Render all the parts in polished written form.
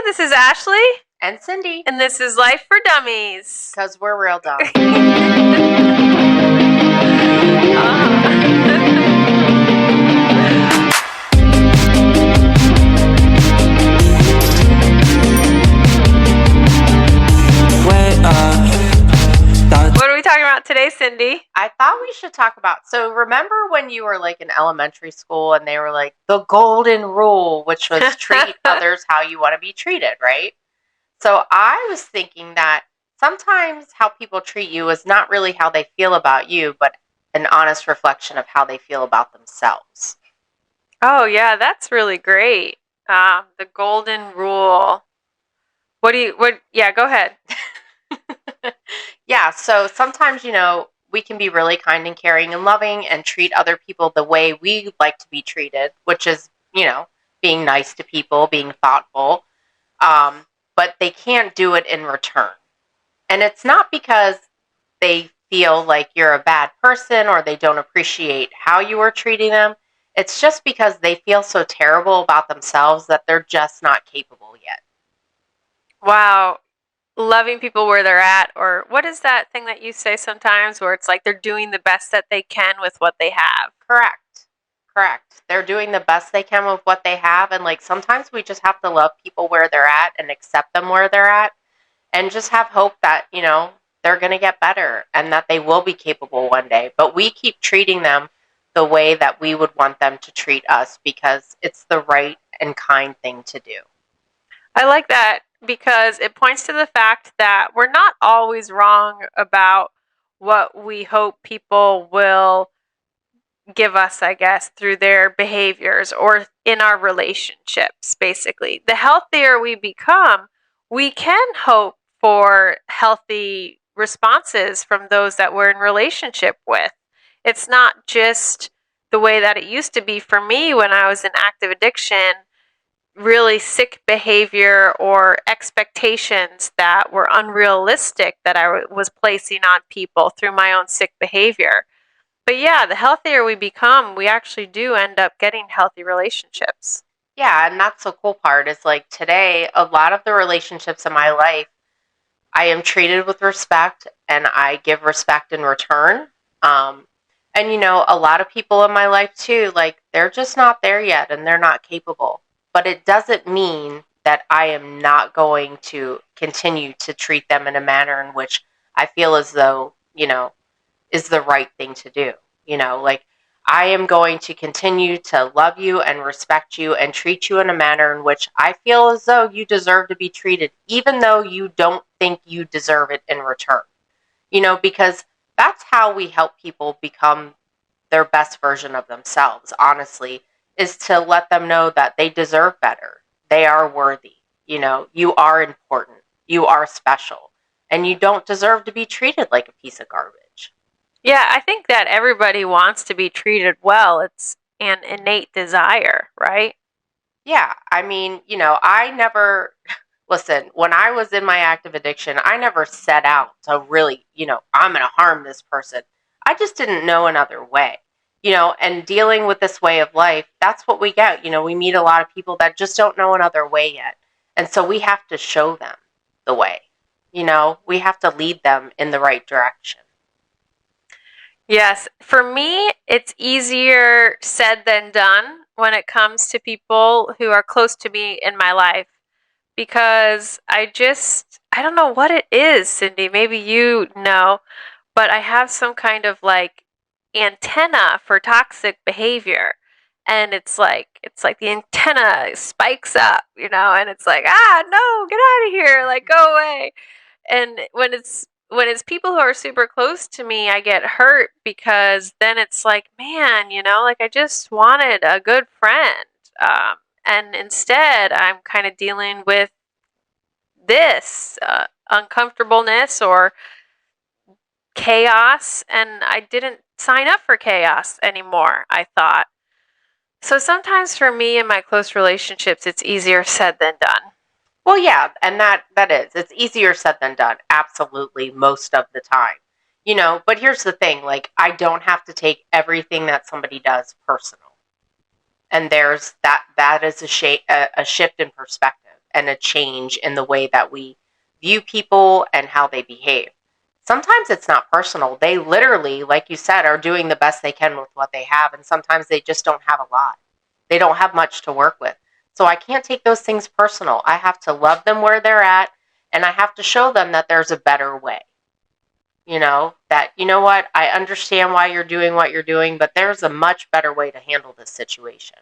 this is Ashley. And Cindy. And this is Life for Dummies. Because we're real dumb. What are we talking about today, Cindy? I thought we should talk about, so remember when you were like in elementary school and they were like, the golden rule, which was treat others how you want to be treated, right? So I was thinking that sometimes how people treat you is not really how they feel about you, but an honest reflection of how they feel about themselves. Oh, yeah, that's really great. The golden rule. Yeah, go ahead. Yeah, so sometimes, we can be really kind and caring and loving and treat other people the way we like to be treated, which is, being nice to people, being thoughtful. But they can't do it in return. And it's not because they feel like you're a bad person or they don't appreciate how you are treating them. It's just because they feel so terrible about themselves that they're just not capable yet. Wow. Loving people where they're at, or what is that thing that you say sometimes where it's like they're doing the best that they can with what they have? Correct. They're doing the best they can with what they have, and like sometimes we just have to love people where they're at and accept them where they're at and just have hope that, they're going to get better and that they will be capable one day. But we keep treating them the way that we would want them to treat us because it's the right and kind thing to do. I like that because it points to the fact that we're not always wrong about what we hope people will give us, I guess, through their behaviors or in our relationships, basically. The healthier we become, we can hope for healthy responses from those that we're in relationship with. It's not just the way that it used to be for me when I was in active addiction, really sick behavior or expectations that were unrealistic that I was placing on people through my own sick behavior. But yeah, the healthier we become, we actually do end up getting healthy relationships. Yeah, and that's the cool part is like today, a lot of the relationships in my life, I am treated with respect and I give respect in return. And a lot of people in my life too, like they're just not there yet and they're not capable. But it doesn't mean that I am not going to continue to treat them in a manner in which I feel as though, is the right thing to do. Like I am going to continue to love you and respect you and treat you in a manner in which I feel as though you deserve to be treated, even though you don't think you deserve it in return. Because that's how we help people become their best version of themselves, honestly, is to let them know that they deserve better. They are worthy. You are important. You are special. And you don't deserve to be treated like a piece of garbage. Yeah, I think that everybody wants to be treated well. It's an innate desire, right? Yeah, I mean, I never, listen, when I was in my active addiction, I never set out to really, I'm going to harm this person. I just didn't know another way. And dealing with this way of life, that's what we get. We meet a lot of people that just don't know another way yet. And so we have to show them the way. We have to lead them in the right direction. Yes, for me, it's easier said than done when it comes to people who are close to me in my life because I don't know what it is, Cindy. Maybe you know, but I have some kind of like antenna for toxic behavior. And it's like the antenna spikes up, and it's like, no, get out of here, like go away. And when it's people who are super close to me, I get hurt because then it's like, man, like I just wanted a good friend. And instead I'm kind of dealing with this uncomfortableness or chaos, and I didn't sign up for chaos anymore, I thought. So sometimes for me in my close relationships, it's easier said than done. Well, yeah, and that is. It's easier said than done, absolutely, most of the time. But here's the thing, like, I don't have to take everything that somebody does personal. And there's that is a shift in perspective. and a change in the way that we view people and how they behave. Sometimes it's not personal. They literally, like you said, are doing the best they can with what they have, and sometimes they just don't have a lot. They don't have much to work with. So I can't take those things personal. I have to love them where they're at, and I have to show them that there's a better way. That, you know what, I understand why you're doing what you're doing, but there's a much better way to handle this situation.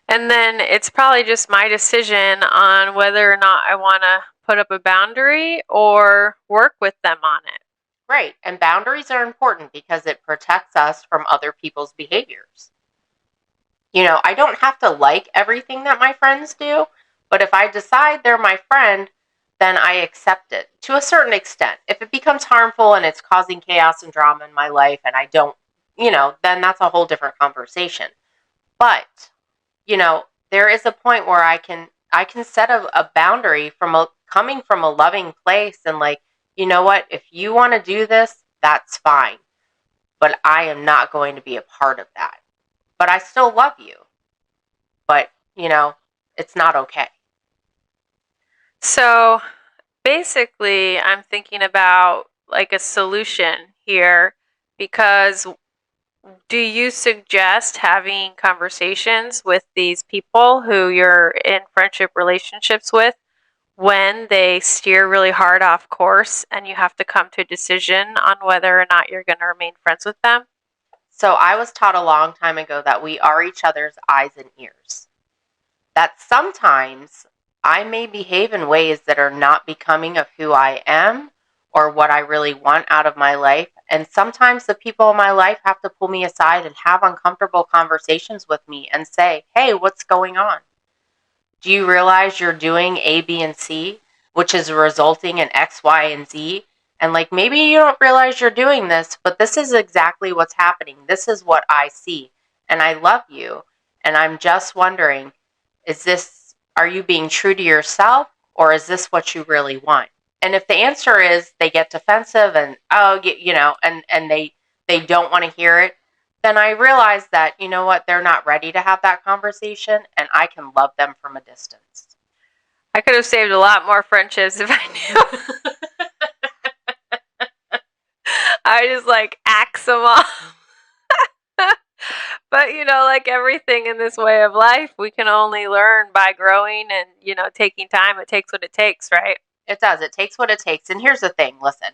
And then it's probably just my decision on whether or not I want to put up a boundary or work with them on it. Right. And boundaries are important because it protects us from other people's behaviors. I don't have to like everything that my friends do, but if I decide they're my friend, then I accept it to a certain extent. If it becomes harmful and it's causing chaos and drama in my life and I don't, then that's a whole different conversation. But, there is a point where I can set a boundary coming from a loving place, and like, you know what, if you want to do this, that's fine. But I am not going to be a part of that. But I still love you. But, it's not okay. So basically, I'm thinking about like a solution here, because do you suggest having conversations with these people who you're in friendship relationships with when they steer really hard off course and you have to come to a decision on whether or not you're going to remain friends with them? So I was taught a long time ago that we are each other's eyes and ears. That sometimes I may behave in ways that are not becoming of who I am or what I really want out of my life. And sometimes the people in my life have to pull me aside and have uncomfortable conversations with me and say, hey, what's going on? Do you realize you're doing A, B, and C, which is resulting in X, Y, and Z? And like, maybe you don't realize you're doing this, but this is exactly what's happening. This is what I see. And I love you. And I'm just wondering, are you being true to yourself, or is this what you really want? And if the answer is they get defensive and, and they don't want to hear it, then I realize that, you know what, they're not ready to have that conversation, and I can love them from a distance. I could have saved a lot more friendships if I knew. I just like axe them off. But, like everything in this way of life, we can only learn by growing and, taking time. It takes what it takes, right? It does. It takes what it takes. And here's the thing. Listen,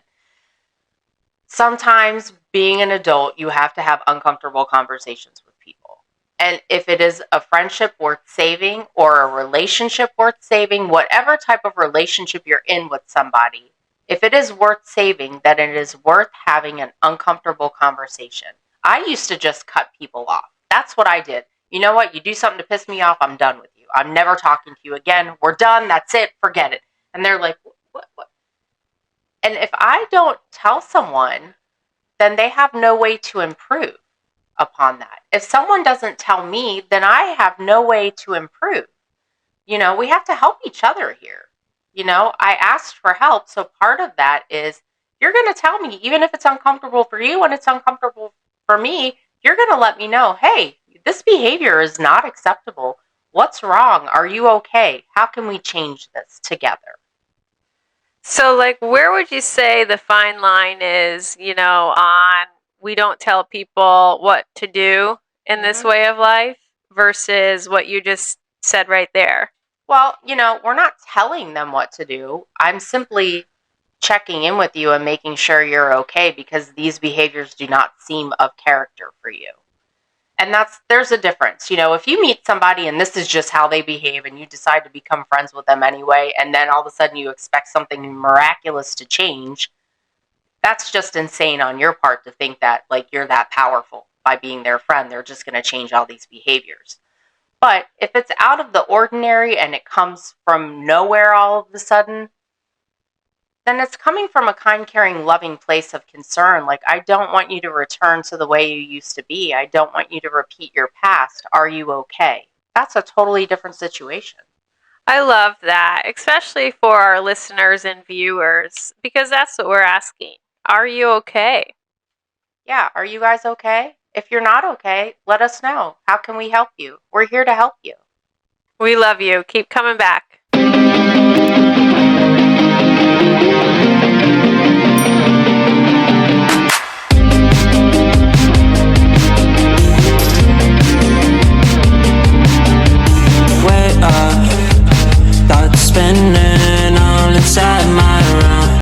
sometimes being an adult, you have to have uncomfortable conversations with people. And if it is a friendship worth saving or a relationship worth saving, whatever type of relationship you're in with somebody, if it is worth saving, then it is worth having an uncomfortable conversation. I used to just cut people off. That's what I did. You know what? You do something to piss me off, I'm done with you. I'm never talking to you again. We're done. That's it. Forget it. And they're like, what? And if I don't tell someone, then they have no way to improve upon that. If someone doesn't tell me, then I have no way to improve. We have to help each other here. I asked for help. So part of that is you're going to tell me, even if it's uncomfortable for you and it's uncomfortable for me, you're going to let me know, hey, this behavior is not acceptable. What's wrong? Are you okay? How can we change this together? So, like, where would you say the fine line is, on we don't tell people what to do in this way of life versus what you just said right there? Well, we're not telling them what to do. I'm simply checking in with you and making sure you're okay, because these behaviors do not seem of character for you. And there's a difference. If you meet somebody and this is just how they behave and you decide to become friends with them anyway, and then all of a sudden you expect something miraculous to change, that's just insane on your part to think that like you're that powerful by being their friend. They're just going to change all these behaviors. But if it's out of the ordinary and it comes from nowhere all of a sudden, then it's coming from a kind, caring, loving place of concern. Like, I don't want you to return to the way you used to be. I don't want you to repeat your past. Are you okay? That's a totally different situation. I love that, especially for our listeners and viewers, because that's what we're asking. Are you okay? Yeah, are you guys okay? If you're not okay, let us know. How can we help you? We're here to help you. We love you. Keep coming back.